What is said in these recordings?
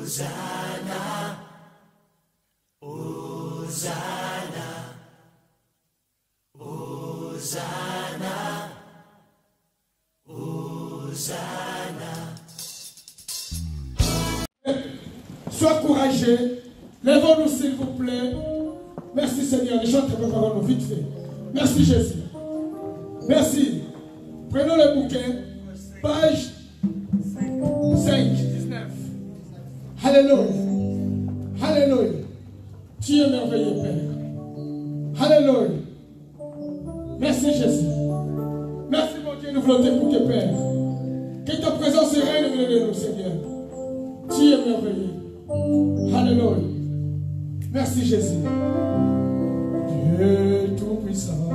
Sois courageux. Lèvons-nous s'il vous plaît. Merci Seigneur. Les gens préparons-nous vite fait. Merci Jésus. Merci. Prenons le bouquet. Page 5, 19. Alléluia. Alléluia. Tu es merveilleux Père. Alléluia. Merci Jésus. Merci mon Dieu, nous voulons t'écouter Père. Que ta présence règne au milieu de nous Seigneur. Tu es merveilleux. Alléluia. Merci Jésus. Dieu tout-puissant.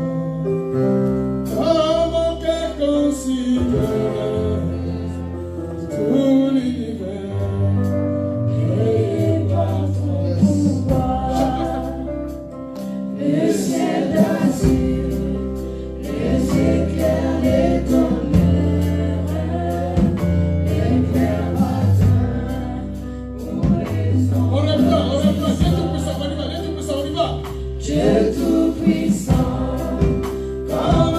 Dans mon cœur considère tout l'univers. Et par ton pouvoir, le ciel d'azur, les éclairs, les tonnerres, les clairs matins, pour les hommes. On reprend, Dieu tout-puissant, on y va, Dieu tout-puissant, on y va. Dieu tout-puissant, comme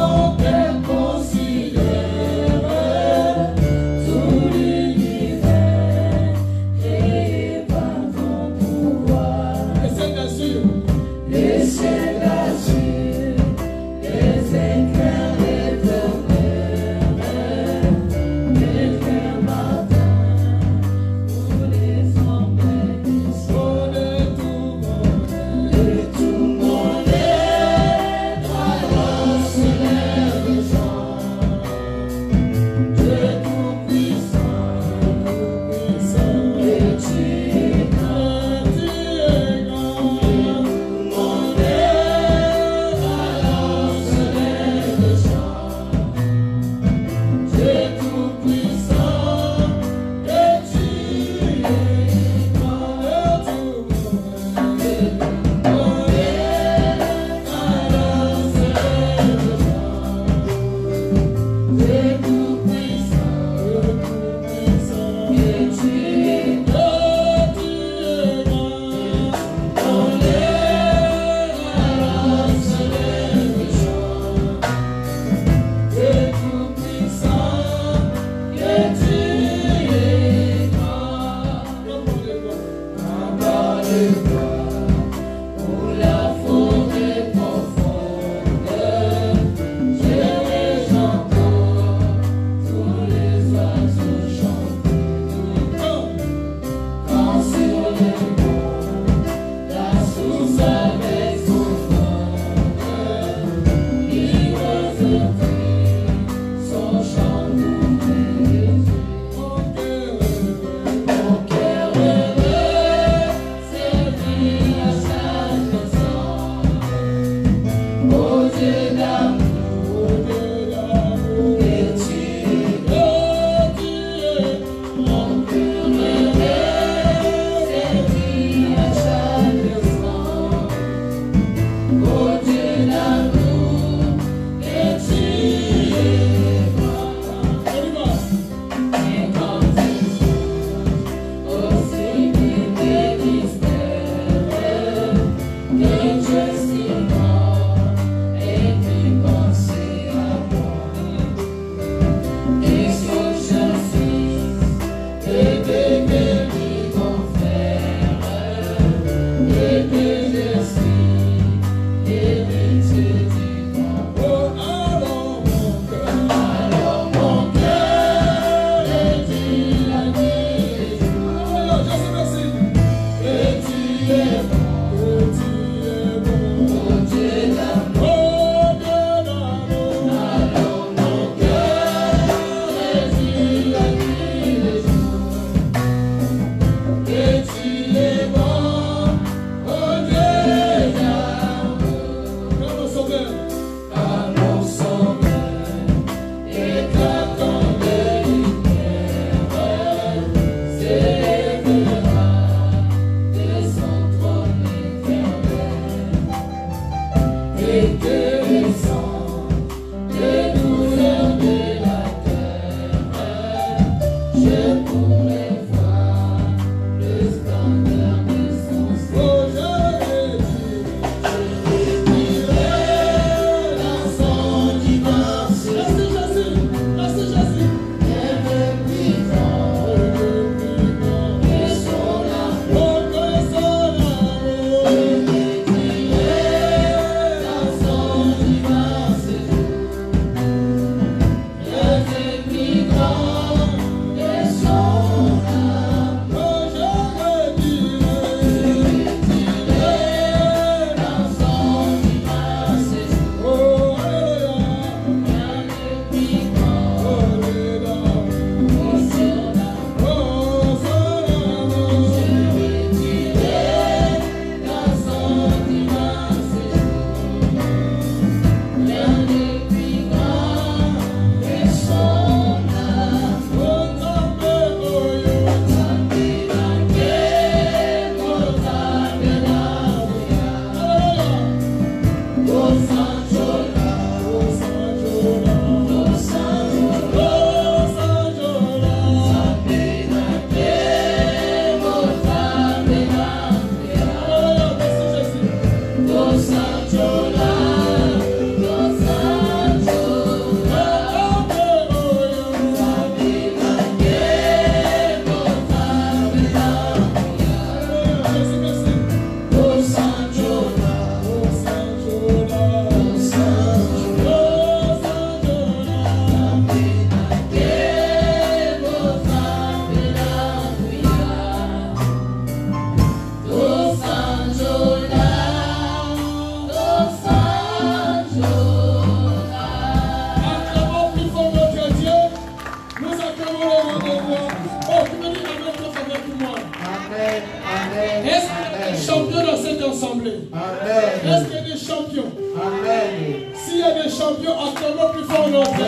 assemblée. Amen. Est-ce qu'il y a des champions? Amen. S'il y a des champions, acclamons plus fort notre Dieu.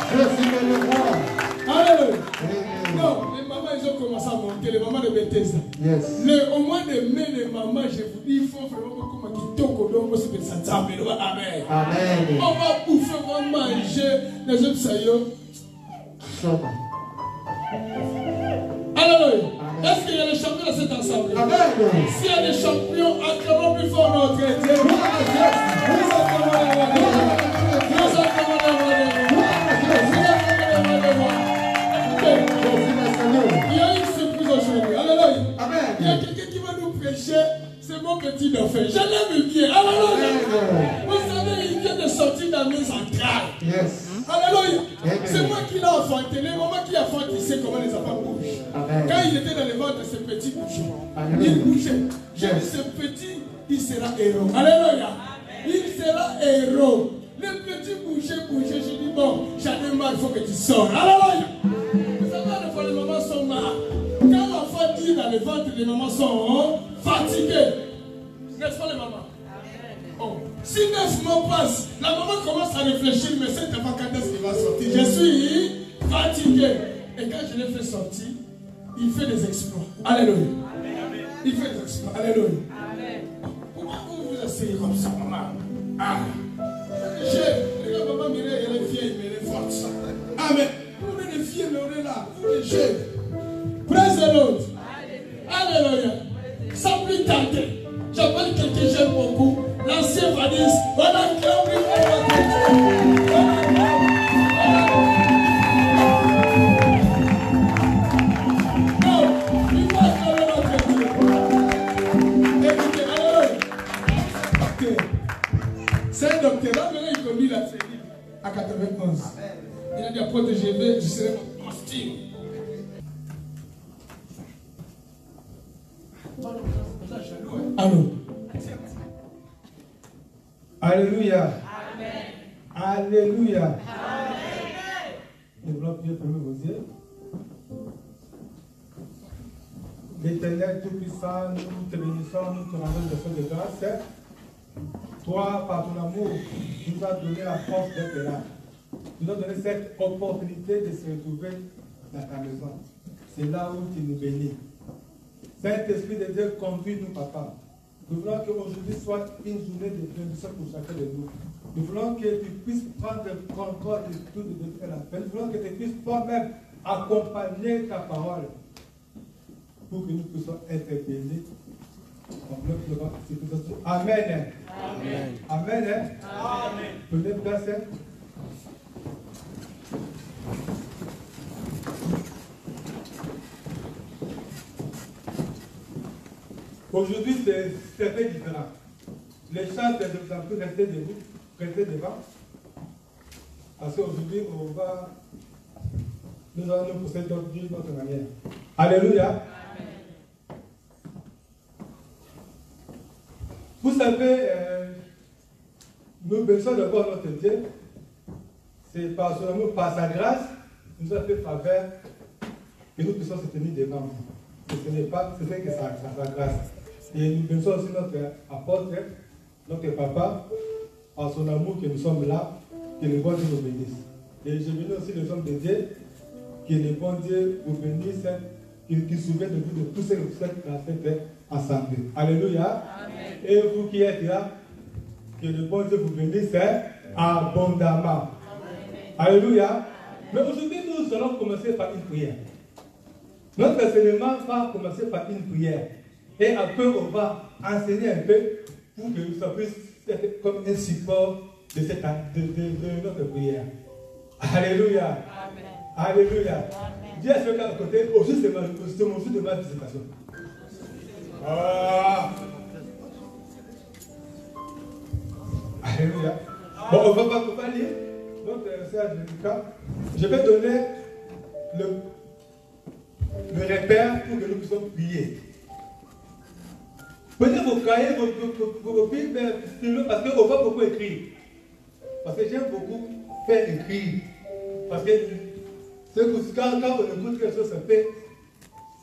Je suis le roi. Alléluia. Non, les mamans, ils ont commencé à monter, les mamans de Bethesda. Yes. Au mois de mai, les mamans, je vous dis, il faut vraiment comme un kitoko, donc aussi de s'attendre. Amen. Amen. On va bouffer, on va manger les autres saillots. Alléluia. Est-ce qu'il y a des champions dans cette assemblée? Amen. S'il y a des champions, acclamons plus fort notre Dieu. Nous acclamons les rois. Nous acclamons les rois. Il y a une surprise aujourd'hui. Alléluia. Amen. Il y a quelqu'un qui va nous prêcher. C'est mon petit dauphin. Je l'aime bien. Alléluia. Vous savez, il vient de sortir dans mes entrailles. Yes. Alléluia. Amen. C'est moi qui l'ai enfanté. Les mamans qui enfantent, ils savent comment les enfants bougent. Amen. Quand il était dans le ventre, ce petit bougeait. Amen. Il bougeait. J'ai dit, ce petit, il sera héros. Alléluia. Il sera héros. Le petit bougeait. J'ai dit, bon, j'en ai marre, il faut que tu sors. Alléluia. Vous savez, des fois, les mamans sont marres. Quand l'enfant dit dans le ventre, les mamans sont fatiguées. N'est-ce pas, les mamans? Oh. Si 9 mois passent, la maman commence à réfléchir, mais cet enfant, quand est-ce qu'il va sortir? Je suis fatigué. Et quand je l'ai fait sortir, il fait des exploits. Alléluia. Il fait des exploits. Alléluia. Pourquoi vous vous asseyez comme ça, maman? Ah. Regarde, maman Mireille, elle est vieille, mais elle est forte. Amen. On est des vieilles, mais on est là. On est jeunes. Praise the Lord. Alléluia. Sans plus tarder, j'appelle quelqu'un que j'aime beaucoup. L'ancien Vadis. On a clavé non, il faut acclamer notre Dieu. Écoutez, alléluia. C'est un docteur. Là, maintenant, il conduit la série à 91. Il a dit après de je serai mon style. Allô. Alléluia. Amen. Alléluia. Amen. Nous voulons prier pour vos yeux. L'Éternel Tout-Puissant, nous te bénissons, nous te rendons des choses de grâce. Toi, par ton amour, nous as donné la force d'être là. Tu nous as donné cette opportunité de se retrouver dans ta maison. C'est là où tu nous bénis. Saint-Esprit de Dieu, conduis-nous, papa. Nous voulons qu'aujourd'hui soit une journée de bénédiction pour chacun de nous. Nous voulons que tu puisses prendre le contrôle de tout de la paix. Nous voulons que tu puisses toi-même accompagner ta parole pour que nous puissions être bénis. Amen. Amen. Amen. Amen. Prenez place. Aujourd'hui, c'est très différent. Les chants, je vous en prie, restez debout, restez devant. Parce qu'aujourd'hui, nous allons nous procéder d'une autre manière. Alléluia. Amen. Vous savez, nous bénissons d'abord notre Dieu. C'est par son amour, par sa grâce, nous a fait faveur que nous puissions se tenir devant vous. Ce n'est pas, c'est que sa grâce. Et nous bénissons aussi notre apôtre, notre papa, par son amour que nous sommes là, que le bon Dieu nous bénisse. Et je bénis aussi les hommes de Dieu, que le bon Dieu vous bénisse, qu'il se souvienne de vous de tout ce que vous faites dans cette assemblée. Alléluia. Amen. Et vous qui êtes là, que le bon Dieu vous bénisse abondamment. Amen. Alléluia. Mais aujourd'hui, nous allons commencer par une prière. Notre enseignement va commencer par une prière. Et après, on va enseigner un peu pour que ça puisse être comme un support de notre prière. Alléluia. Amen. Alléluia. Amen. Dis à ceux qui sont à côté, aujourd'hui c'est mon jour de ma visitation. Ah. Alléluia. Bon, on va lire notre sœur Lucas. Je vais donner le repère pour que nous puissions prier. Prenez vos cahiers, vos bibles, parce qu'on va beaucoup écrire. Parce que j'aime beaucoup faire écrire. Parce que quand on écoute quelque chose,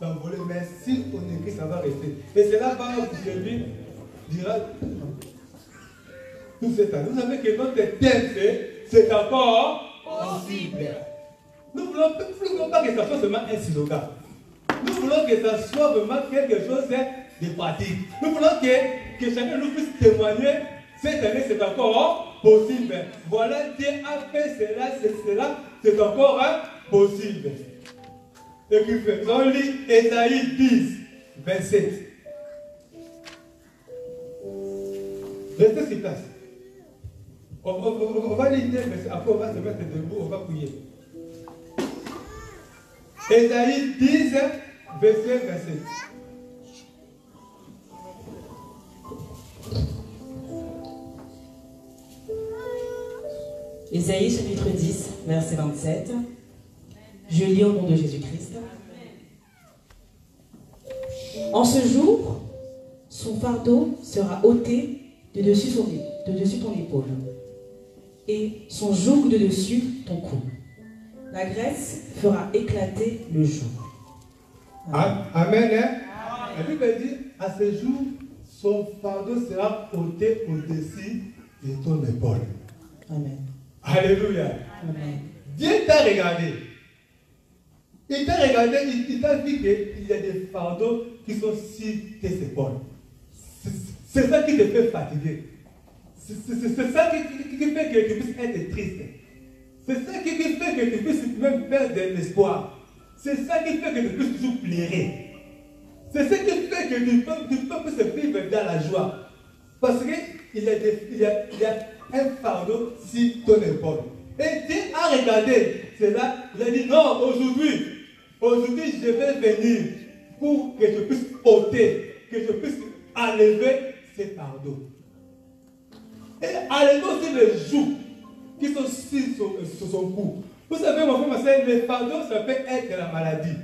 s'envoler, mais si on écrit, ça va rester. Et c'est là-bas où Jésus dira tout cette année. Vous savez que notre texte, c'est encore possible. Nous ne voulons pas que ça soit seulement un slogan. Nous voulons que ça soit vraiment quelque chose de pratique. Nous voulons que chacun nous puisse témoigner. Cette année, c'est encore possible. Voilà, Dieu a fait cela, c'est encore possible. Écrivez, on lit Ésaïe 10, 27. Restez sur place. On va lire, mais après on va se mettre debout, on va prier. Ésaïe 10, verset 27. Ésaïe chapitre 10, verset 27. Je lis au nom de Jésus-Christ. En ce jour, son fardeau sera ôté de dessus ton épaule, et son joug de dessus ton cou. La graisse fera éclater le joug. Amen. Amen. La Bible dit, à ce jour, son fardeau sera ôté au-dessus de ton épaule. Amen. Alléluia. Amen. Dieu t'a regardé. Il t'a regardé, il t'a vu qu'il y a des fardeaux qui sont sur tes épaules. C'est ça qui te fait fatiguer. C'est ça qui fait que tu puisses être triste. C'est ça qui fait que tu puisses même perdre de l'espoir. C'est ça qui fait que tu puisses toujours pleurer. C'est ça qui fait que tu peux vivre dans la joie. Parce qu'il y a un fardeau sur ton épaule. Et Dieu a regardé cela. Il a dit non, aujourd'hui, je vais venir pour que je puisse ôter, que je puisse enlever ces fardeaux. Et enlever aussi les jougs qui sont sur son cou. Vous savez, mon frère, ma soeur, les fardeaux, ça peut être la maladie.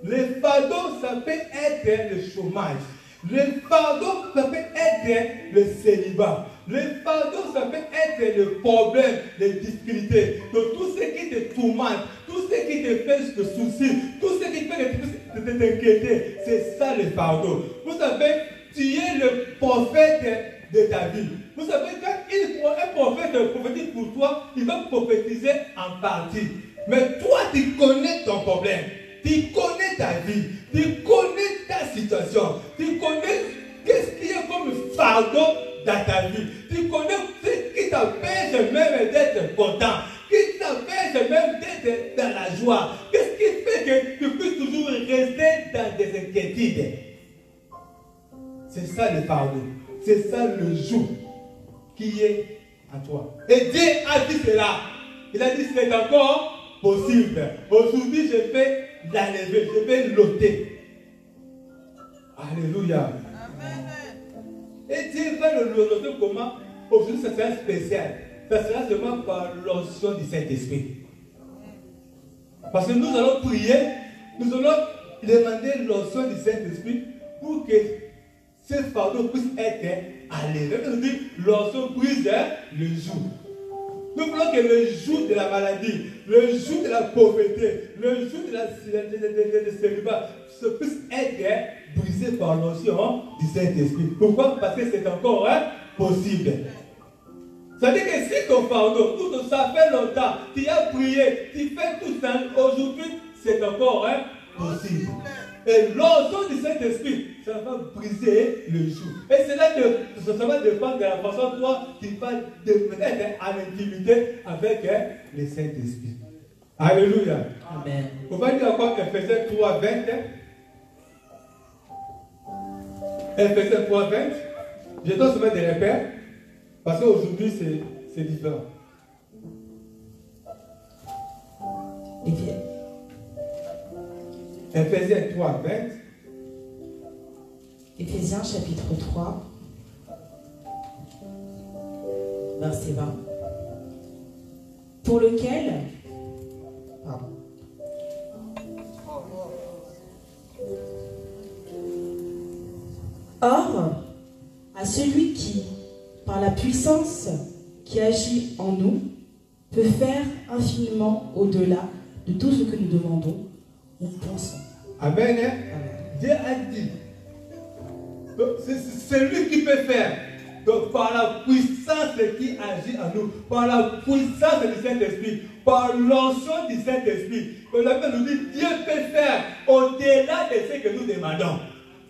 Les fardeaux, ça peut être le chômage. Les fardeaux, ça peut être le célibat. Les fardeaux, ça peut être le problème, les difficultés. Donc, tout ce qui te tourmente, tout ce qui te fait de soucis, tout ce qui fait que tu peux t'inquiéter, c'est ça les fardeaux. Vous savez, tu es le prophète de ta vie. Vous savez, quand un prophète prophétise pour toi, il va prophétiser en partie. Mais toi, tu connais ton problème. Tu connais ta vie. Tu connais ta situation. Tu connais qu'est-ce qui est comme fardeau dans ta vie. Tu connais ce qui t'empêche même d'être content. Qui t'empêche même d'être dans la joie. Qu'est-ce qui fait que tu puisses toujours rester dans des inquiétudes. C'est ça le fardeau. C'est ça le joug qui est en toi. Et Dieu a dit cela. Il a dit c'est encore possible. Aujourd'hui, je vais l'enlever, je vais l'ôter. Alléluia. Amen. Et Dieu va le ôter comment? Aujourd'hui, ça sera spécial. Ça sera seulement par l'onction du Saint-Esprit. Parce que nous allons prier, nous allons demander l'onction du Saint-Esprit pour que ce fardeau puisse être enlevé. Nous dit l'onction brise le joug. Nous voulons que le joug de la maladie, le joug de la pauvreté, le joug de célibat puisse être brisé par l'onction du Saint-Esprit. Pourquoi? Parce que c'est encore possible. Ça veut dire que si ton fardeau, ça fait longtemps, tu as prié, tu fais tout ça, aujourd'hui, c'est encore possible. Et l'onction du Saint-Esprit, ça va briser le joug. Et c'est là que ça va dépendre de la façon dont toi, tu vas être en intimité avec le Saint-Esprit. Alléluia. Amen. On va dire encore Ephésiens 3, 20. Ephésiens 3, 20. Je dois se mettre des repères. Parce qu'aujourd'hui, c'est différent. Ephésiens 3, 20. Éphésiens chapitre 3, verset 20. Pour lequel, or, à celui qui, par la puissance qui agit en nous, peut faire infiniment au-delà de tout ce que nous demandons ou pensons. Amen. Hein? Dieu a dit. C'est lui qui peut faire. Donc par la puissance qui agit en nous, par la puissance du Saint-Esprit, par l'onction du Saint-Esprit, la Bible nous dit Dieu peut faire au-delà de ce que nous demandons.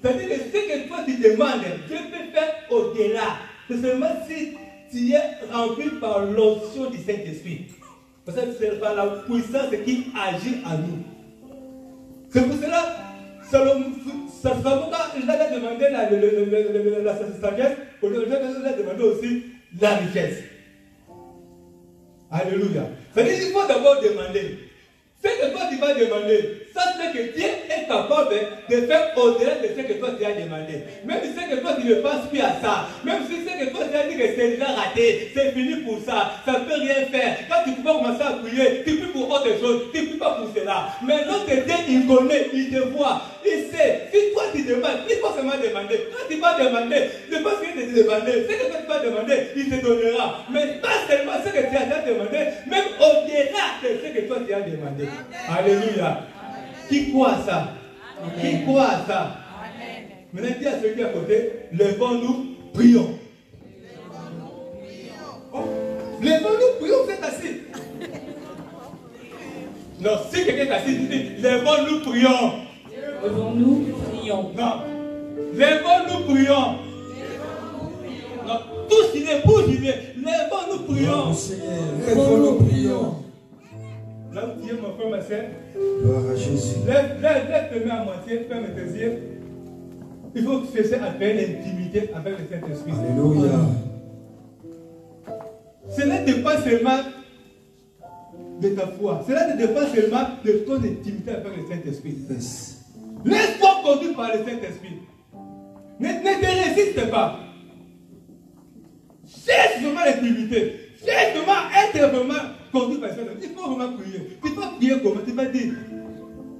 C'est-à-dire que ce que toi tu demandes, Dieu peut faire au-delà. C'est seulement si tu es rempli par l'onction du Saint-Esprit. Parce que c'est par la puissance qui agit en nous. C'est pour cela, Salomon il a demandé la sagesse, il a demandé aussi la richesse. Alléluia. C'est-à-dire qu'il faut d'abord demander. Ce que toi tu vas demander, ça c'est que Dieu est capable de faire au-delà de ce que toi tu as demandé. Même si c'est que toi tu ne penses plus à ça, même si c'est que toi tu as dit que c'est déjà raté, c'est fini pour ça, ça ne peut rien faire. Quand tu peux commencer à prier, tu pries pour autre chose, tu ne pries pas pour cela. Mais l'autre Dieu, il connaît, il te voit, il sait. Si toi tu demandes, il faut seulement demander. Quand tu vas demander, ne pas ce que tu vas demander, ce que toi tu vas demander, il te donnera. Mais pas seulement ce que tu as déjà demandé, même au-delà de ce que toi tu as demandé. Alléluia. Qui croit à ça? Amen. Qui croit à ça? Amen. Maintenant, dis à ceux qui est à côté, levons-nous, prions. Oh, levons-nous, prions, vous êtes assis. Non, si quelqu'un est assis, dis, levons-nous, prions. Levons-nous, prions. Non, levons-nous, prions. Non, tous il est pour, il est. Levons-nous, prions. Levons-nous, prions. Là où tu es, mon frère, ma soeur, Gloire à Jésus. lève tes mains à moitié, ferme tes yeux. Il faut cesser à faire l'intimité avec le Saint-Esprit. Alléluia. Cela ne dépend pas seulement de ta foi. Cela ne dépend pas seulement de ton intimité avec le Saint-Esprit. Yes. Laisse-toi conduire par le Saint-Esprit. Ne te résiste pas. Cherche vraiment l'intimité. Cherche vraiment être vraiment conduit par le Saint-Esprit. Il faut vraiment prier. Tu vas prier comment? Tu vas dire.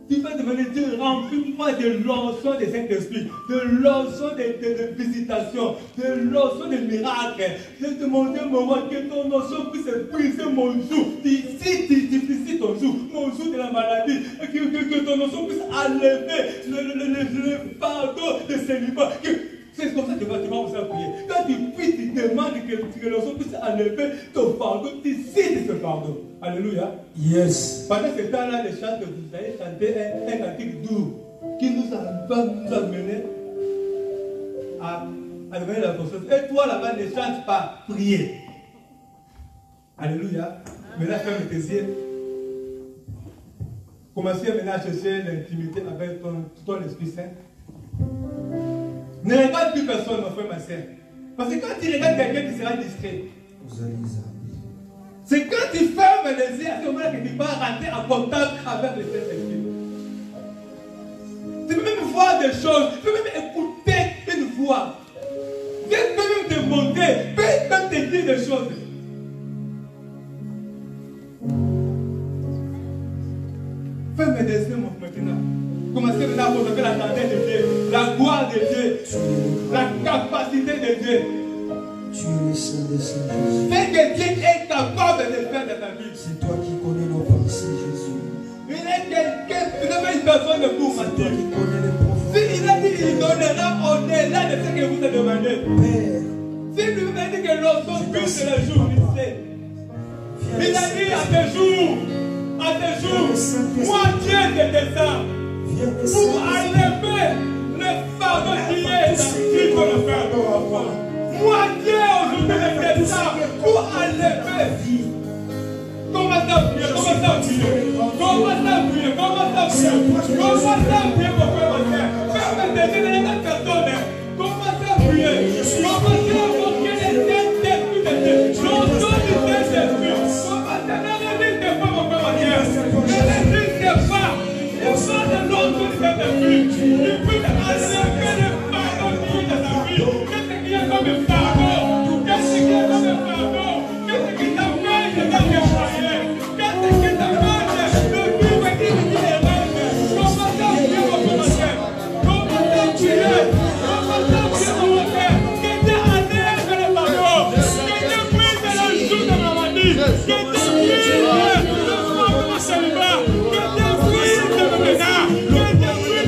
Tu vas demander Dieu, remplis-moi de l'onction des Saint-Esprit, de l'onction de visitation, de l'onction de miracles. Je te demande un moment que ton onction puisse briser mon joug. Si tu difficiles ton joug, mon joug de la maladie, que ton onction puisse enlever le fardeau de célibat. C'est comme ça que tu vas aussi prier. Quand tu pries, tu demandes que l'onction puisse enlever ton fardeau, tu cites ce fardeau. Alléluia. Yes. Pendant ce temps-là, les chants que vous allez chanter un cantique doux qui va nous amener à devenir la conscience. Et toi là-bas, ne chante pas, priez. Alléluia. Maintenant, ferme tes yeux. Commencez maintenant à chercher l'intimité avec ton Esprit Saint. Ne regarde plus personne, mon frère, ma soeur. Parce que quand tu regardes quelqu'un, tu seras distrait. Vous allez C'est quand tu fermes les yeux à ce moment-là que tu vas rentrer en contact avec le Saint-Esprit. Tu peux même voir des choses, tu peux même écouter une voix. Dieu peut même te montrer, peut même te dire des choses. Ferme les yeux maintenant. Commencez maintenant à contempler la grandeur de Dieu, la gloire de Dieu, la capacité de Dieu. Tu es le Saint des Saints, Jésus. C'est que Dieu est capable de faire dans ta vie. C'est toi qui connais nos pensées, Jésus. Il est quelqu'un, tu n'as pas une personne de vous, C'est toi qui connais les si il a dit qu'il donnera au-delà de ce que vous avez demandé. Père. Si lui a dit que l'onction puisse le jour, il sait. Il a dit à tes jours, moi Dieu te descends pour enlever le fardeau qui est dans qui peut le fardeau. Moi Dieu aujourd'hui te descends pour enlever. Commence à prier, commence à prier, commence à prier, commence à prier, commence à prier pour faire ma terre. Ferme tes yeux dans ta personne. Commence à prier, commence à invoquer les Saint-Esprit de Dieu. L'onction du Saint-Esprit. Commence à ne résiste pas pour faire ma terre. Ne résiste pas. Le sang de l'onction du Saint-Esprit. Il peut enlever le fardeau qui est dans ta vie. Qu'est-ce qu'il y a comme un fardeau? Qu'est-ce qu'il y a comme un fardeau? Qu'est-ce qui t'empêche de faire tes prières? Qu'est-ce qui t'empêche de vivre digne des rêves? Commence à prier pour commencer. Commence à prier. Commence à prier pour commencer. Que Dieu enlève le fardeau. Que Dieu brise le joug de ma maladie. Que Dieu brise le fardeau de ma célibat. Que Dieu brise le ménage. Que Dieu brise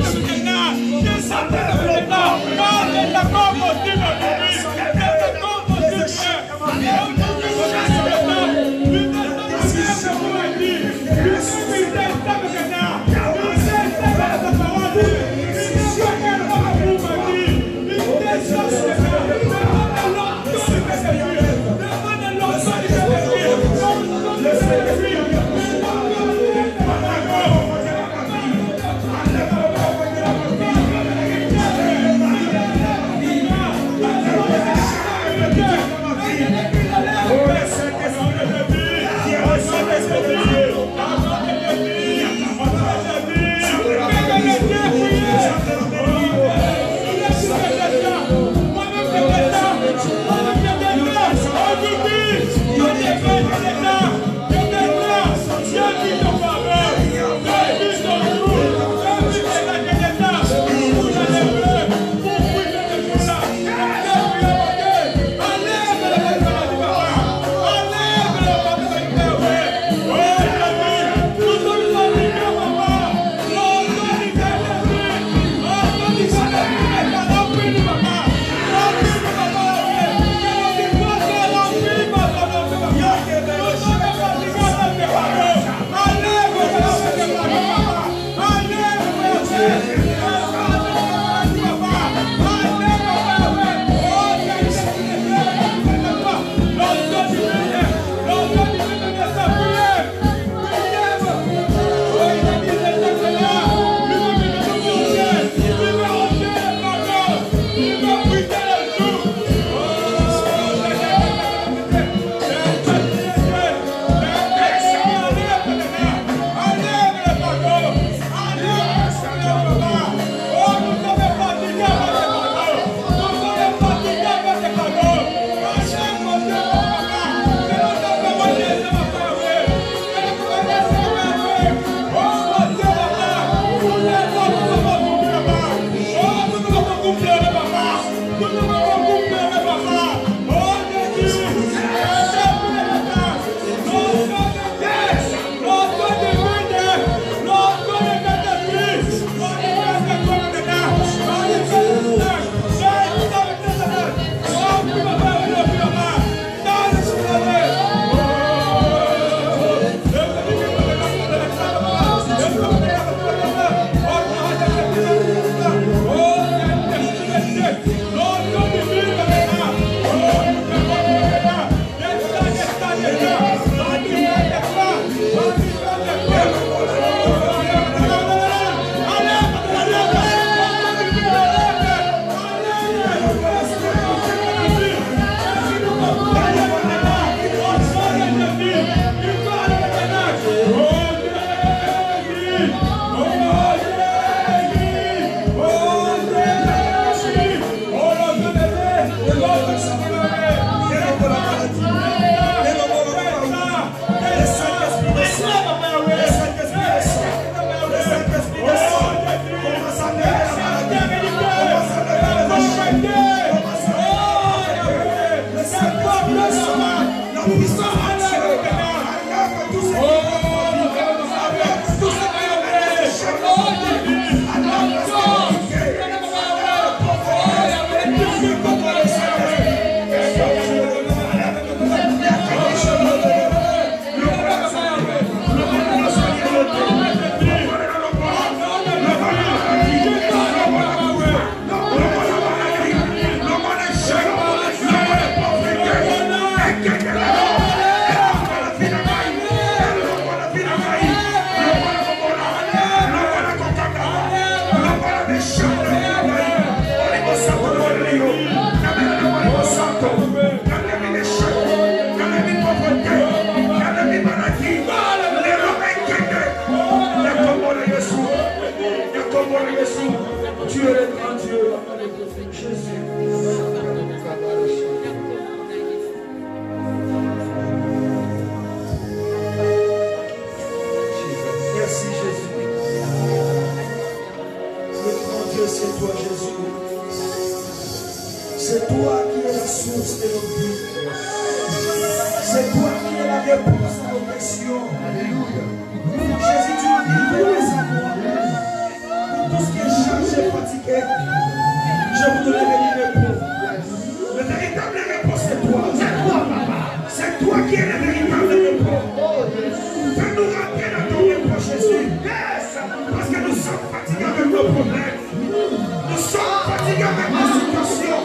direction. Alléluia. Jésus, tu nous dis, venez à moi. Pour tout ce qui est chargé, fatigué, je vous donnerai du repos. Le véritable repos, c'est toi. C'est toi, papa. C'est toi qui es le véritable repos. Fais-nous rentrer dans ton repos, Jésus. Parce que nous sommes fatigués avec nos problèmes. Nous sommes fatigués avec nos situations.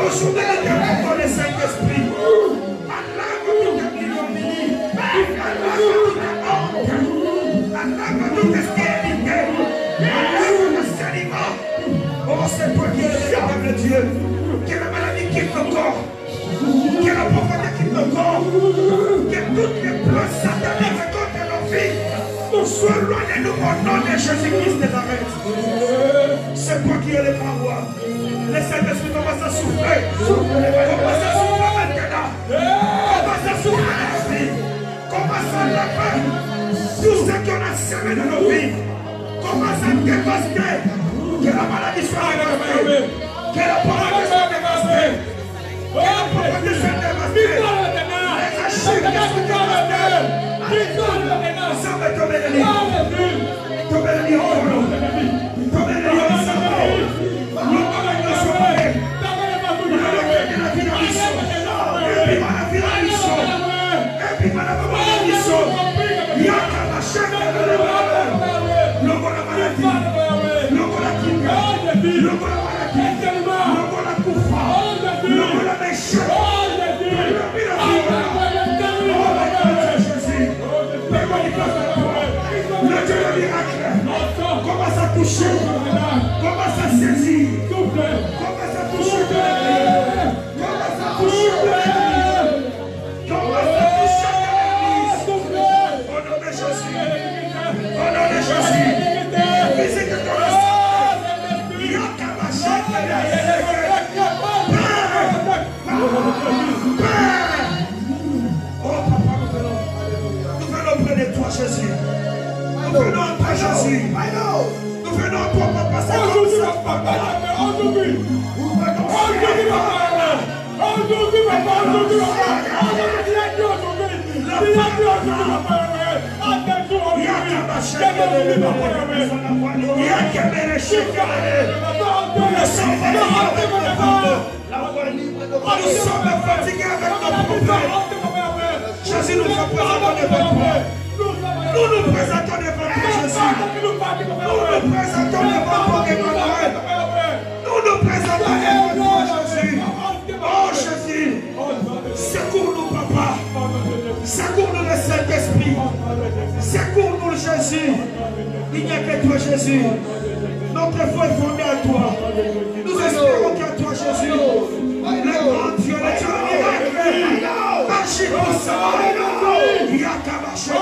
Aujourd'hui, nous demandons le Saint-Esprit. Allah va nous humilier. Allah va nous honte. Allah va nous stérilité. Allah va nous salir. Oh, c'est toi qui es le véritable Dieu. Que la maladie quitte le corps. Que la pauvreté quitte le corps. Que toutes les plans sataniques contre nos vies soient loin de nous au nom de Jésus-Christ de Nazareth. C'est toi qui es le grand roi. Le Saint-Esprit commence à souffler. Commence à souffler maintenant. Commence à souffler dans nos vies. Commence à laver tout ce qu'on a semé dans nos vies. Commence à dévaster. Que la maladie soit dévastée. Que la pauvreté soit dévastée. Que la pauvreté soit dévastée. Les achats qui sont dévastés. Ça va tomber de l'île. Tomber de l'île en nous. Tomber de l'île en nous. Nous allons nous sauver. Nous allons gagner la vie dans l'issue. Et puis la vie dans l'issue. Et puis la vie dans l'issue. Il y a qu'à la chaîne de l'Évangile. L'homme la maladie. L'homme la kinga. L'homme la maladie. L'homme la koufa. L'homme la méchant. Le Dieu de miracle commence à toucher, commence à saisir, commence à toucher, commence à toucher, commence à toucher l'église. Au nom de Jésus, au nom de Jésus, visite ton esprit. Il y a qu'à marcher, oh papa, nous venons près de toi, Jésus. Nous venons à toi, Jésus. Nous venons à toi, papa. C'est comme ça, papa. Aujourd'hui, nous sommes fatigués avec nos problèmes. Jésus nous a présenté devant toi. Nous nous présentons devant toi, Jésus. Nous nous présentons devant toi, Emmanuel. Nous nous présentons devant toi, Jésus. Oh Jésus, secours-nous, papa. Secours-nous le Saint-Esprit. Secours-nous, Jésus. Il n'y a que toi, Jésus. Notre foi est fondée à toi. Nous espérons qu'à toi, Jésus. Le grand Dieu, le Dieu de miracle. Magie pour ça. Il y a qu'à marcher.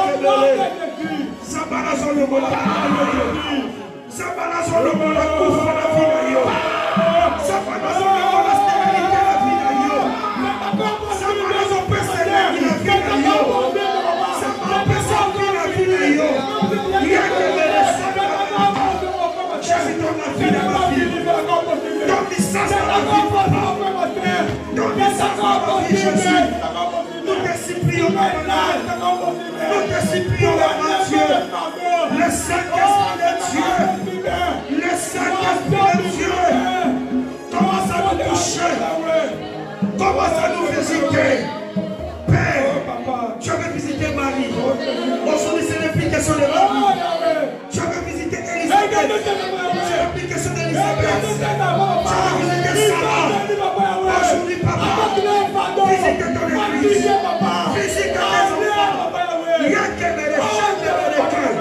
Zabalazo le mola. Zabalazo le mola pour faire la vie de Yo. Zabalazo le mola stérilité la vie de Yo. Zabalazo persévère la vie de Yo. Zabalazo la vie de Yo. Il y a que les saints. Jésus donne la vie de ma vie. Donne licence à la vie, papa. Donne licence à la vie, Jésus. Nous te supplions, Papa. Nous te supplions, Dieu. Le Saint-Esprit de Dieu. Le Saint-Esprit de Dieu. Commence à nous toucher. Commence à nous visiter. Père, tu avais visité Marie. Aujourd'hui, c'est l'implication de Marie. Tu avais visité Élisabeth. C'est l'implication d'Élisabeth. Tu avais visité Sarah. Aujourd'hui, papa, visite ton église. Visite tes enfants. Il y a que les chaînes de l'école.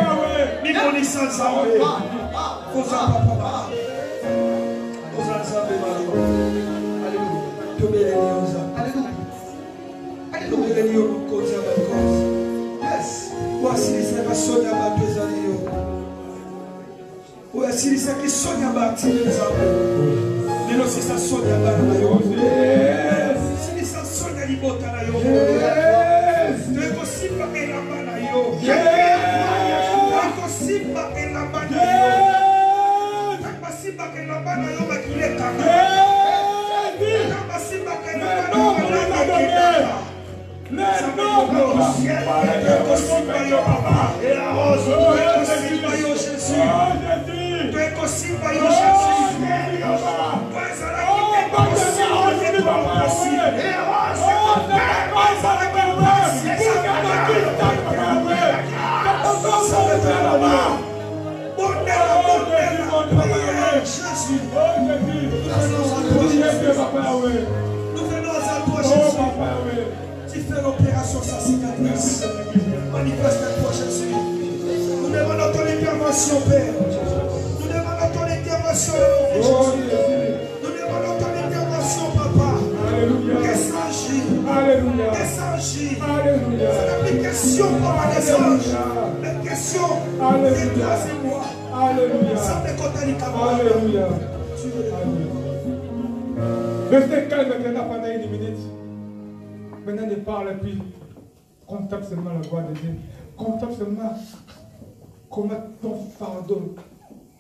Ni connaissance à eux. Vous en papa. Vous en savez, Marie. Alléluia. Tout bien, Alléluia. Alléluia. Alléluia. Yes. Voici les saints qui sont à ma présence. Voici les saints qui sont à ma présence. Nino sisa sonya bana yo. Sisa sonya libota na yo. Niko simba ela bana yo. Niko simba ela bana yo. Niko simba ela bana yo makile kama. Niko simba ela bana yo makile kama. Tu fais l'opération sans cicatrice. Manifeste-toi, Jésus. Nous demandons ton intervention, Père. Nous demandons ton intervention, Jésus. Nous demandons ton intervention, Papa. Que s'agit? Que s'agit? C'est l'application par les anges. La question de toi et moi. Ça fait qu'on t'a dit Alléluia. Restez calme maintenant pendant une minute. Maintenant, ne parle plus. Contemple seulement la gloire de Dieu. Contemple seulement comment ton fardeau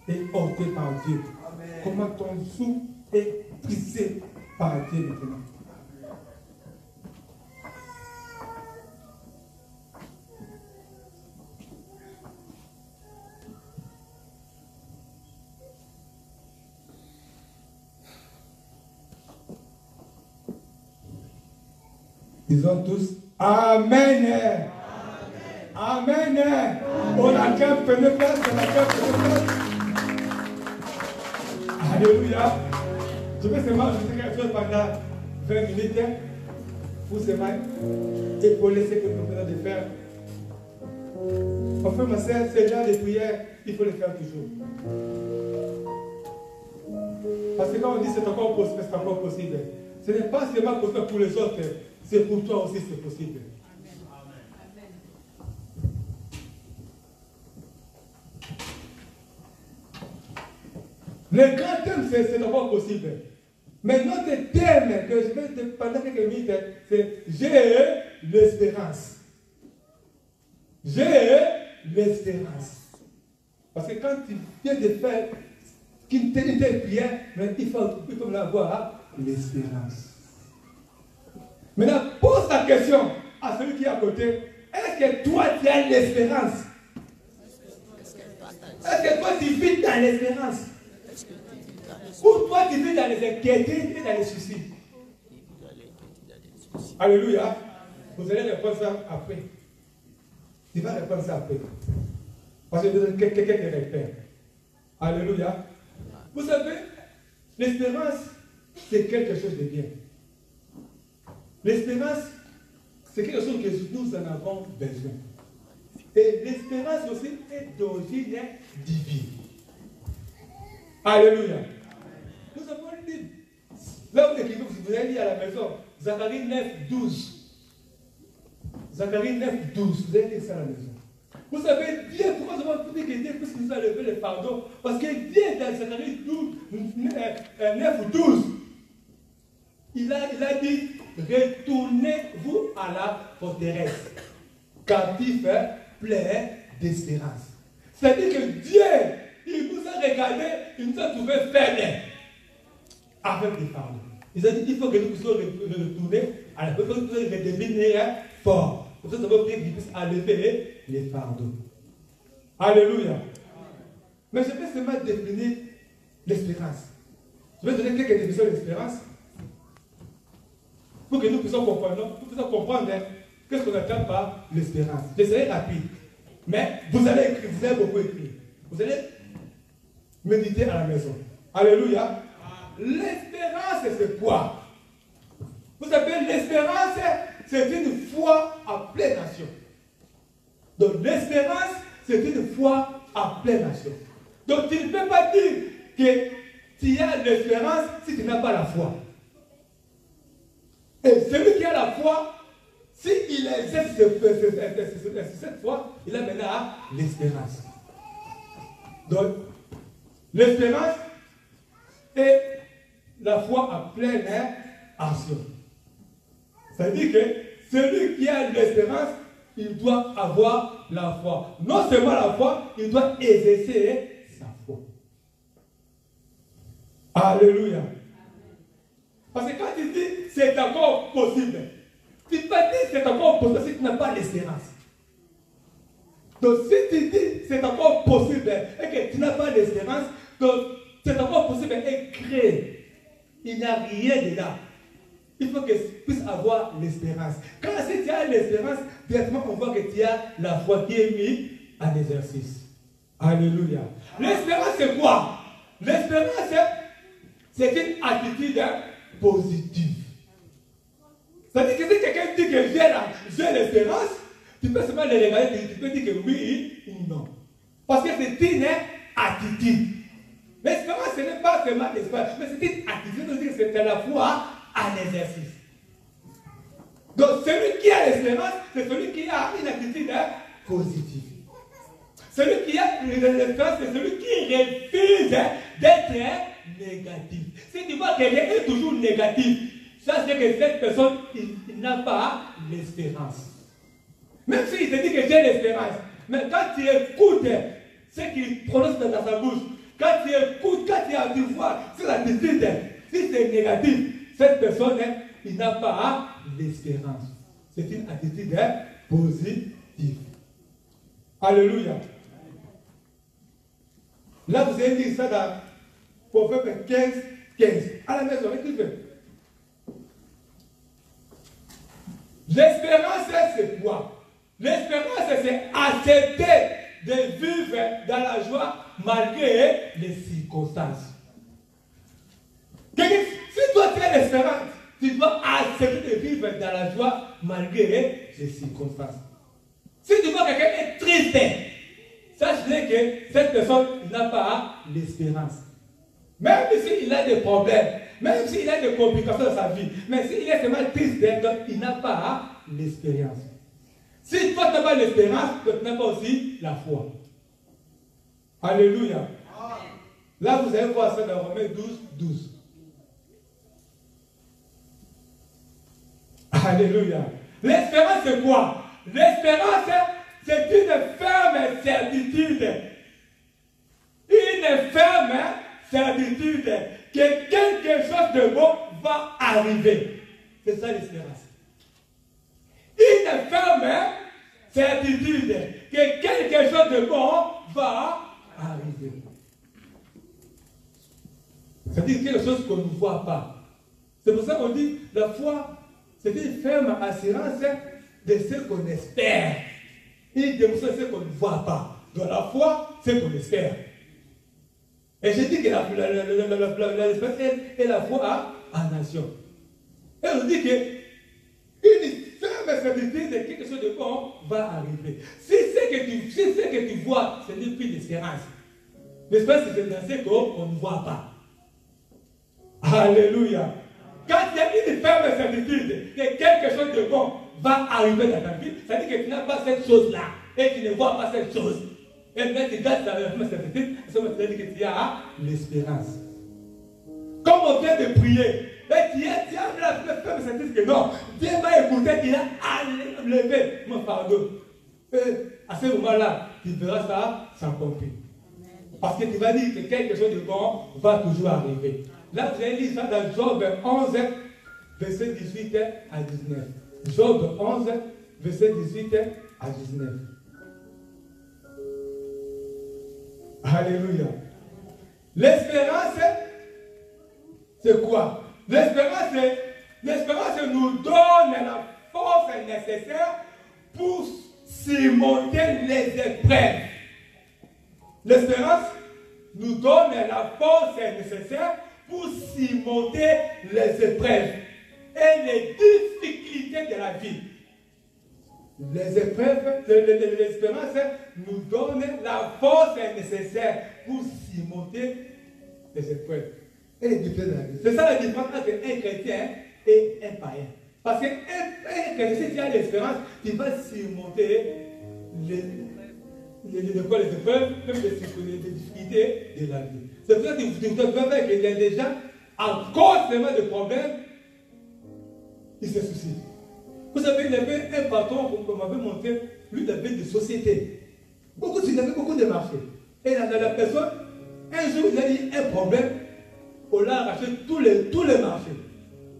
est ôté par Dieu. Amen. Comment ton sou est brisé par Dieu maintenant. Disons tous Amen. Amen. Amen. On acclame le place, on acclame le place. Alléluia. Je vais seulement ajouter quelque chose pendant 20 minutes pour seulement épauler ce que nous venons de faire. Enfin, ma sœur, ce genre de prière, il faut le faire toujours. Parce que quand on dit c'est encore possible, c'est encore possible. Ce n'est pas seulement possible pour les autres, c'est pour toi aussi, c'est possible. Le grand thème, c'est encore possible. Mais notre thème que je vais te pendant quelques minutes, c'est j'ai l'espérance. J'ai l'espérance. Parce que quand tu viens de faire une telle prière, il faut l'avoir, l'espérance. Maintenant, pose la question à celui qui est à côté. Est-ce que toi, tu as l'espérance? Est-ce que toi, tu vis dans l'espérance? Ou toi, tu vis dans les inquiétudes et dans les soucis? Alléluia. Vous allez répondre ça après. Tu vas répondre ça après. Parce que quelqu'un te répète. Alléluia. Vous savez, l'espérance, c'est quelque chose de bien. L'espérance, c'est quelque chose que nous en avons besoin. Et l'espérance aussi est d'origine divine. Alléluia. Nous avons lu, là où l'écriture, vous allez lire à la maison, Zacharie 9, 12. Zacharie 9, 12. Vous allez lire ça à la maison. Vous savez, Dieu, pourquoi nous avons dit que Dieu puisqu'il nous a levé les pardons? Parce que Dieu, dans Zacharie 9, 12, il a dit, retournez-vous à la forteresse, captif plein d'espérance. C'est-à-dire que Dieu, il nous a regardé, il nous a trouvé faibles avec des pardons. Il a dit, il faut que nous puissions retourner à la forteresse, il faut que nous redevenir forts. Pour ça, nous avons prié qu'il puisse enlever les fardeaux. Alléluia. Mais je vais seulement définir l'espérance. Je vais donner quelques définitions de l'espérance pour que nous puissions comprendre qu'est-ce qu'on attend par l'espérance. Je serai rapide. Mais vous allez écrire, vous allez beaucoup écrire. Vous allez méditer à la maison. Alléluia. L'espérance, c'est quoi? Vous savez, l'espérance, c'est une foi à pleine nation. Donc, l'espérance, c'est une foi à pleine nation. Donc, tu ne peux pas dire que tu as l'espérance si tu n'as pas la foi. Et celui qui a la foi, s'il exerce cette foi, il a maintenant l'espérance. Donc, l'espérance est la foi à pleine action. C'est-à-dire que celui qui a l'espérance, il doit avoir la foi. Non seulement la foi, il doit exercer sa foi. Alléluia. Parce que quand tu dis c'est encore possible, tu ne peux pas dire c'est encore possible si tu n'as pas l'espérance. Donc si tu dis c'est encore possible et que tu n'as pas d'espérance, donc c'est encore possible et crée. Il n'y a rien dedans. Il faut que tu puisses avoir l'espérance. Quand si tu as l'espérance, directement on voit que tu as la foi qui est mise en exercice. Alléluia. L'espérance c'est quoi? L'espérance c'est une attitude positive. C'est-à-dire que si quelqu'un dit que j'ai l'espérance, tu peux seulement les regarder et tu peux dire que oui ou non. Parce que c'est une attitude. L'espérance, ce n'est pas seulement l'espérance, mais c'est une attitude, c'est la foi en exercice. Donc celui qui a l'espérance, c'est celui qui a une attitude positive. Celui qui a l'espérance, c'est celui qui refuse d'être négatif. Si tu vois que quelqu'un est toujours négatif, ça c'est que cette personne il n'a pas l'espérance. Même s'il te dit que j'ai l'espérance, mais quand tu écoutes ce qu'il prononce dans sa bouche, quand tu écoutes, quand tu vois cette attitude, si c'est négatif, cette personne, il n'a pas l'espérance. C'est une attitude positive. Alléluia. Là, vous avez dit ça dans Proverbe 15, 15. À la maison, écoutez. L'espérance, c'est quoi? L'espérance, c'est accepter de vivre dans la joie malgré les circonstances. Si toi tu as l'espérance, tu dois accepter de vivre dans la joie malgré les circonstances. Si tu vois quelqu'un est triste, sache que cette personne n'a pas l'espérance. Même s'il a des problèmes, même s'il a des complications dans sa vie, mais s'il est seulement triste, il n'a pas l'espérance. Si toi tu n'as pas l'espérance, tu n'as pas aussi la foi. Alléluia. Là, vous allez voir ça dans Romains 12, 12. Alléluia. L'espérance, c'est quoi? L'espérance, c'est une ferme certitude. Une ferme certitude que quelque chose de bon va arriver. C'est ça l'espérance. Une ferme certitude que quelque chose de bon va arriver. C'est-à-dire quelque chose qu'on ne voit pas. C'est pour ça qu'on dit la foi, c'est une ferme assurance de ce qu'on espère. Une démonstration de ce qu'on ne voit pas. Donc la foi, c'est qu'on espère. Et je dis que l'espérance est la foi en nation. Et on dit que une ferme certitude de quelque chose de bon va arriver. Si c'est que tu vois, ce n'est plus l'espérance. L'espérance, c'est dans ce qu'on ne voit pas. Alléluia. Quand il y a une ferme certitude que quelque chose de bon va arriver dans ta vie, ça dit que tu n'as pas cette chose-là et tu ne vois pas cette chose. Et maintenant tu gardes ta ferme certitude, ça veut dire que tu as l'espérance. Comme on vient de prier, et tu as la ferme certitude que non, Dieu va écouter, il a enlevé mon fardeau. Et à ce moment-là, tu verras ça s'accomplir. Parce que tu vas dire que quelque chose de bon va toujours arriver. Là, vous avez lu ça dans Job 11, verset 18 à 19. Job 11, verset 18 à 19. Alléluia. L'espérance, c'est quoi? L'espérance nous donne la force nécessaire pour surmonter les épreuves. L'espérance nous donne la force nécessaire pour surmonter les épreuves et les difficultés de la vie. Les épreuves, l'espérance nous donne la force nécessaire pour surmonter les épreuves et les difficultés de la vie. C'est ça la différence entre un chrétien et un païen. Parce qu'un chrétien, si tu as l'espérance, tu vas surmonter les épreuves, même les difficultés de la vie. C'est pour ça que tu peux voir qu'il y a des gens, à cause seulement de problèmes, ils se soucient. Vous savez, il y avait un patron qu'on m'avait montré, lui, il avait des sociétés. Il avait beaucoup de marchés. Et la personne, un jour, il a eu un problème, on l'a arraché tous les marchés.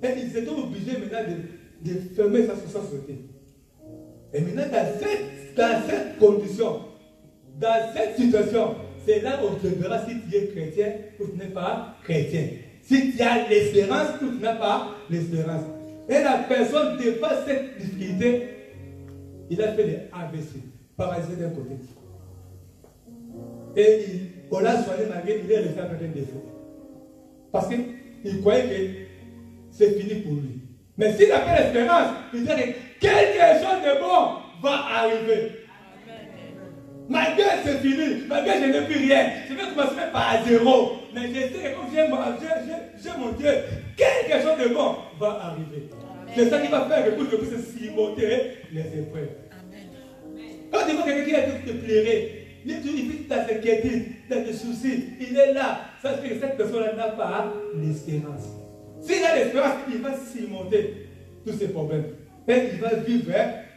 Et ils étaient obligés maintenant de fermer sa société. Et maintenant, dans cette condition, dans cette situation, c'est là où tu verras si tu es chrétien ou tu n'es pas chrétien. Si tu as l'espérance ou tu n'as pas l'espérance. Et la personne dépasse cette difficulté, il a fait les ABC, paralysé d'un côté. Et on l'a soigné malgré il est resté avec un défaut. Parce qu'il croyait que c'est fini pour lui. Mais s'il a fait l'espérance, il dit que quelque chose de bon va arriver. Malgré c'est fini, malgré je n'ai plus rien, je vais commencer par zéro. Mais je sais que comme j'ai mon Dieu, quelque chose de bon va arriver. C'est ça qui va faire que je puisse surmonter les épreuves. Quand tu vois quelqu'un qui a te plairait, il vit dans ses inquiétudes, dans des soucis, il est là. Ça veut dire que cette personne-là n'a pas l'espérance. S'il a l'espérance, il va surmonter tous ses problèmes. Et il va vivre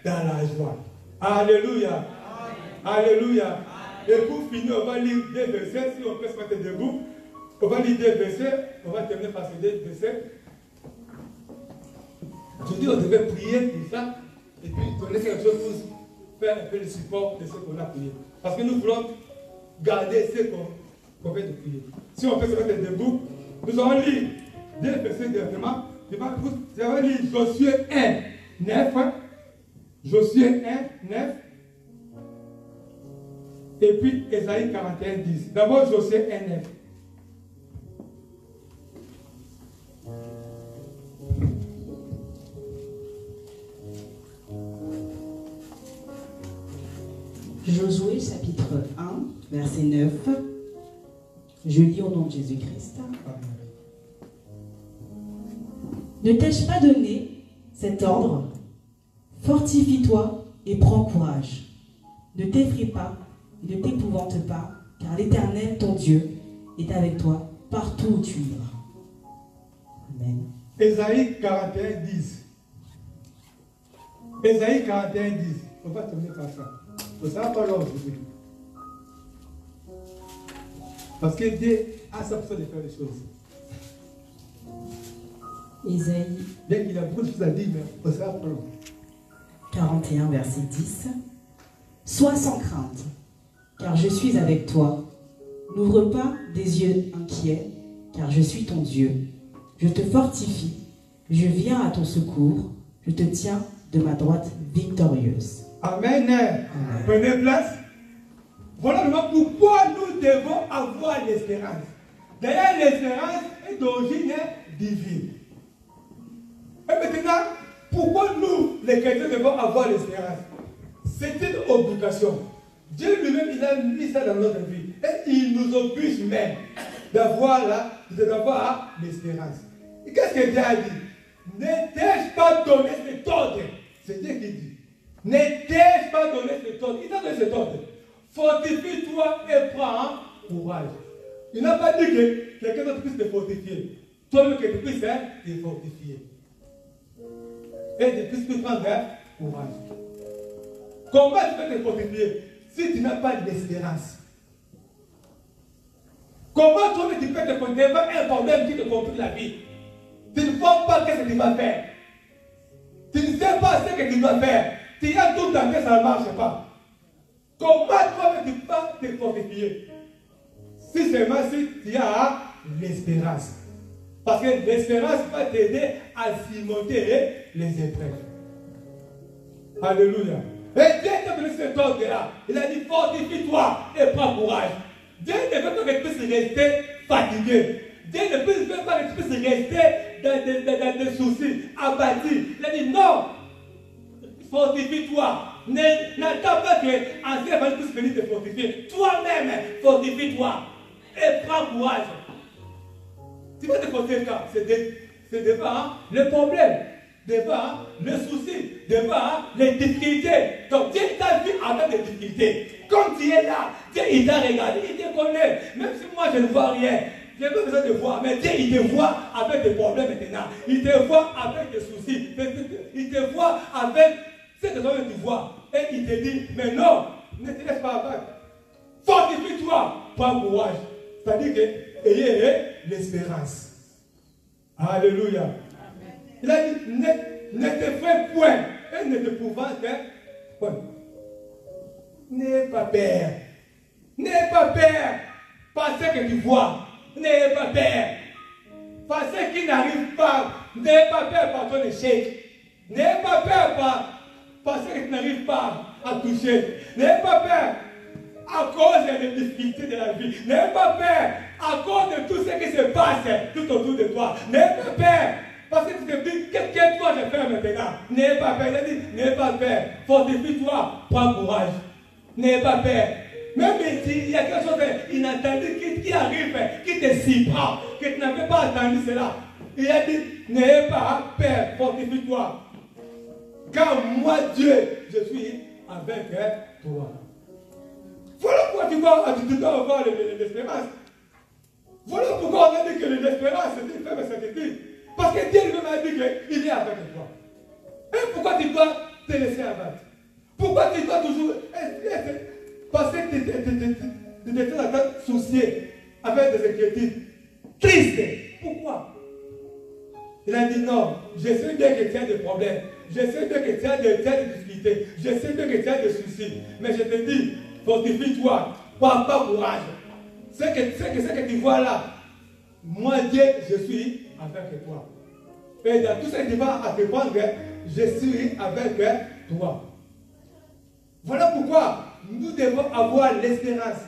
dans la joie. Alléluia. Alléluia. Et pour finir, on va lire des versets. Si on peut se mettre debout, on va lire des versets. On va terminer par ces deux versets. Je dis, on devait prier pour ça. Et puis donner quelque chose pour faire un peu le support de ce qu'on a prié. Parce que nous voulons garder ce qu'on vient de prier. Si on peut se mettre debout, nous allons lire des versets directement. Je vais lire Josué 1, 9. Josué 1, 9. Et puis Ésaïe 41, 10. D'abord Josué 1, 9. Josué chapitre 1, verset 9. Je lis au nom de Jésus-Christ. Ne t'ai-je pas donné cet ordre? Fortifie-toi et prends courage. Ne t'effraie pas et ne t'épouvante pas, car l'Éternel, ton Dieu, est avec toi partout où tu iras. Amen. Ésaïe 41, 10. Ésaïe 41, 10. On va terminer par ça. Ça va pas là aujourd'hui. Parce que Dieu a sa façon de faire les choses. Ésaïe. Bien qu'il a beaucoup de choses à dire, mais ça va pas là. 41, verset 10. Sois sans crainte, car je suis avec toi. N'ouvre pas des yeux inquiets, car je suis ton Dieu. Je te fortifie, je viens à ton secours, je te tiens de ma droite victorieuse. Amen. Prenez place. Voilà pourquoi nous devons avoir l'espérance. D'ailleurs, l'espérance est d'origine divine. Et maintenant, pourquoi nous, les chrétiens, devons avoir l'espérance? C'est une obligation. Dieu lui-même, il a mis ça dans notre vie. Et il nous oblige même d'avoir l'espérance. Et qu'est-ce que Dieu a dit? Ne t'ai-je pas donné cet ordre? C'est Dieu qui dit. Ne t'ai-je pas donné cet ordre? Il t'a donné cet ordre. Fortifie-toi et prends courage. Il n'a pas dit que quelqu'un d'autre puisse te fortifier. Toi-même que tu puisses te fortifier. Et tu puisses prendre courage. Comment tu peux te fortifier si tu n'as pas d'espérance? Comment toi tu peux te fortifier devant un problème qui te complique la vie? Tu ne sais pas ce que tu vas faire. Tu ne sais pas ce que tu dois faire. Tu as tout dans ça ne marche pas. Comment toi tu peux te fortifier? Si seulement si tu as l'espérance. Parce que l'espérance va t'aider à surmonter les épreuves. Alléluia. Et Dieu t'a donné cet ordre-là. Il a dit fortifie-toi et prends courage. Dieu ne veut pas que tu puisses rester fatigué. Dieu ne veut pas que tu puisses rester dans des soucis, abattu. Il a dit non. Fortifie-toi. N'attends pas qu'un ancien puisse venir te fortifier. Toi-même, fortifie-toi et prends courage. Tu vas te fortifier quand? C'est devant le problème, devant le souci, devant les difficultés. Donc Dieu t'a vu avec des difficultés. Comme tu es là, Dieu il t'a regardé, il te connaît. Même si moi je ne vois rien, je n'ai pas besoin de voir, mais Dieu il te voit avec des problèmes maintenant. Il te voit avec des soucis. Il te voit avec ce que tu vois. Et il te dit, mais non, ne te laisse pas abattre. Fortifie-toi, prends courage. C'est-à-dire que ayez l'espérance. Alléluia. Amen. Il a dit, ne te fais point et ne te pouvante Bon. N'aie pas peur. N'aie pas peur par ce que tu vois. N'aie pas peur par ce qui n'arrive pas. N'aie pas peur par ton échec. N'aie pas peur par ce que tu n'arrives pas à toucher. N'aie pas peur à cause des difficultés de la vie. N'aie pas peur à cause de tout ce qui se passe tout autour de toi. N'aie pas peur parce que tu te dis, qu'est-ce que toi je fais maintenant? N'aie pas peur. Il a dit, n'aie pas peur. Fortifie-toi, prends courage. N'aie pas peur. Même s'il y a quelque chose d'inattendu qui arrive, qui te surprend, que tu n'avais pas attendu cela. Il a dit, n'aie pas peur, fortifie-toi. Car moi, Dieu, je suis avec toi. Voilà pourquoi tu dois avoir l'espérance. Voilà pourquoi on a dit que l'espérance, c'est une faible certitude. Parce que Dieu lui-même a dit qu'il est avec toi. Et pourquoi tu dois te laisser abattre? Pourquoi tu dois toujours passer tes temps à te soucier avec des inquiétudes tristes? Pourquoi? Il a dit non, je sais bien que tu as des problèmes, je sais bien que tu as des difficultés, je sais bien que tu as des soucis, mais je te dis, fortifie-toi, pas courage. Ce que tu vois là, moi Dieu, je suis avec toi. Et dans tout ce que tu vas à te prendre, je suis avec toi. Voilà pourquoi nous devons avoir l'espérance.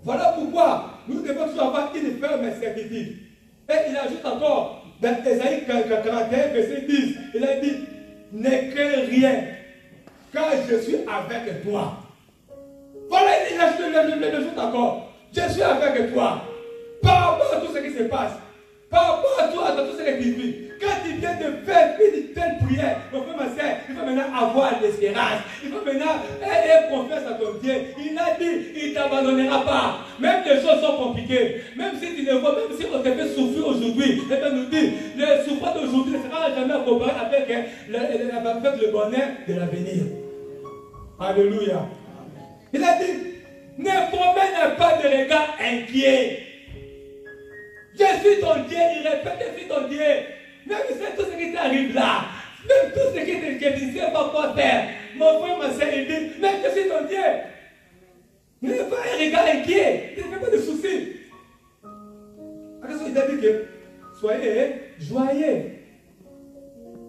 Voilà pourquoi nous devons toujours avoir une ferme certitude. Et il ajoute encore, dans Ésaïe 41, verset 10, il a dit, ne crains rien, car je suis avec toi. Voilà, il ajoute encore, je suis avec toi. Par rapport à tout ce qui se passe, par rapport à tout ce que tu vis, quand tu viens de faire une telle prière, mon frère, ma soeur, il faut maintenant avoir l'espérance. Il faut maintenant ayer confiance à ton Dieu. Il a dit, il ne t'abandonnera pas. Même les choses sont compliquées. Même si tu ne vois, même si on te fait souffrir aujourd'hui, et bien nous dit, le souffrance d'aujourd'hui ne sera jamais comparé avec le bonheur de l'avenir. Alléluia. Il a dit, ne promène pas de regard inquiet. Je suis ton Dieu, il répète, je suis ton Dieu. Même si tout ce qui t'arrive là, même tout ce qui te dit, c'est pas quoi faire. Mon frère, ma soeur, il dit, même je suis ton Dieu. N'aie pas un regard inquiet, ne fais pas de soucis. Il a dit que soyez joyeux.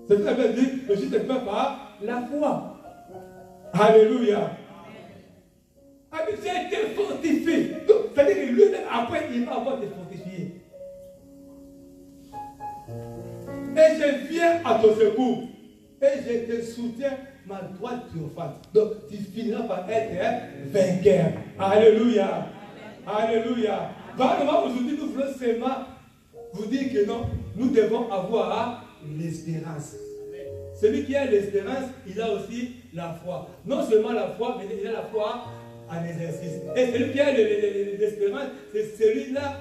C'est ce qu'il a dit, le juste est fait par la foi. Alléluia. J'ai été fortifié. C'est-à-dire que lui-même, après, il va avoir été fortifié. Et je viens à ton secours. Et je te soutiens ma droite triomphante. Donc tu finiras par être vainqueur. Alléluia. Alléluia. Vraiment, aujourd'hui, nous voulons seulement vous dire que non, nous devons avoir l'espérance. Celui qui a l'espérance, il a aussi la foi. Non seulement la foi, mais il a la foi en exercice. Et celui qui a l'espérance, c'est celui-là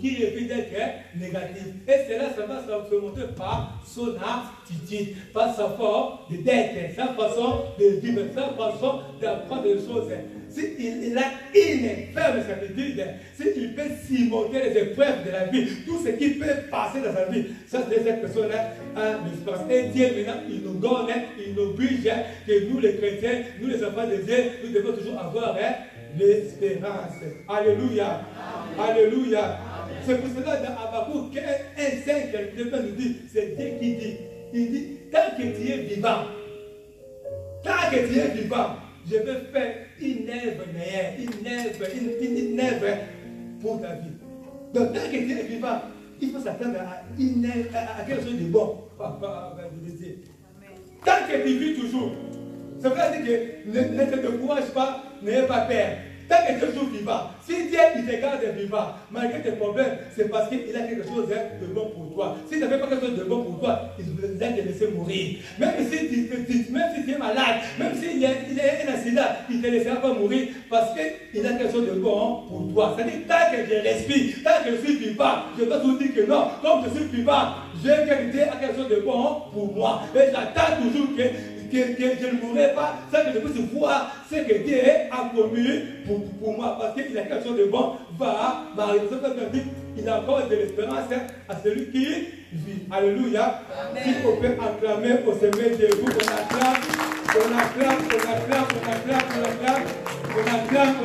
qui refuse d'être négatif. Et cela, ça va se montrer par son attitude, par sa forme d'être, sa façon de vivre, sa façon d'apprendre des choses. S'il a une ferme certitude, s'il peut surmonter les épreuves de la vie, tout ce qui peut passer dans sa vie, ça c'est cette personne-là a l'espérance. Et Dieu maintenant, il nous donne, il nous oblige que nous les chrétiens, nous les enfants de Dieu, nous devons toujours avoir l'espérance. Alléluia. Alléluia. C'est pour cela dans Habakkuk 1:5, le Père nous dit, c'est Dieu qui dit, il dit, tant que tu es vivant, je vais faire une œuvre meilleure, une œuvre pour ta vie. Donc tant que tu es vivant, il faut s'attendre à quelque chose de bon. Tant que tu vis toujours, ça veut dire que ne te décourage pas, n'ayez pas peur. Tant que tu es toujours vivant, si Dieu il te garde vivant, malgré tes problèmes, c'est parce qu'il a quelque chose de bon pour toi. S'il n'avait pas quelque chose de bon pour toi, il va te laisser mourir. Même si tu es malade, même s'il y a un accident, il ne te laissera pas mourir parce qu'il a quelque chose de bon pour toi. C'est-à-dire, tant que je respire, tant que je suis vivant, je dois toujours dire que non, comme je suis vivant, Dieu a quelque chose de bon pour moi. Et j'attends toujours que je ne mourrai pas, ça que je puisse voir ce que Dieu a commis pour moi, parce qu'il a quelque chose de bon, va m'arriver. Il a encore de l'espérance à celui qui vit. Alléluia. Si on peut acclamer au sommet de vous, on acclame. On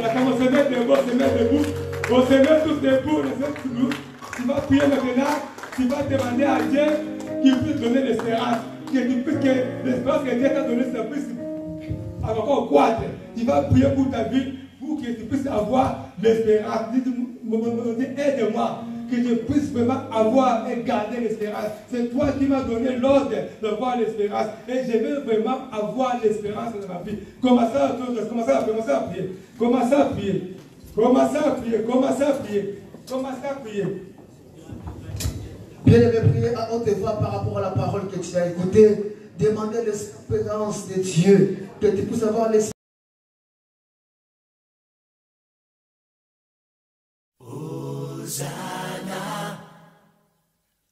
a commencé à se mettre debout, on se met tous debout, les autres debout. Tu vas prier maintenant, tu vas demander à Dieu qu'il puisse donner l'espérance, que l'espérance que Dieu t'a donné, ça puisse encore croître. Tu vas prier pour ta vie, pour que tu puisses avoir l'espérance. Aide-moi, que je puisse vraiment avoir et garder l'espérance. C'est toi qui m'as donné l'ordre d'avoir l'espérance. Et je veux vraiment avoir l'espérance dans ma vie. Commencez à prier. Commencez à prier. Commencez à prier. Commencez à prier. Commencez à prier. Bien aimé, prier à haute voix par rapport à la parole que tu as écoutée. Demandez l'espérance de Dieu. Que tu puisses avoir l'espérance. Hosanna,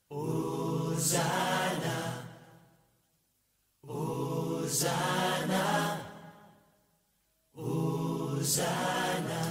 Hosanna, Hosanna, Hosanna.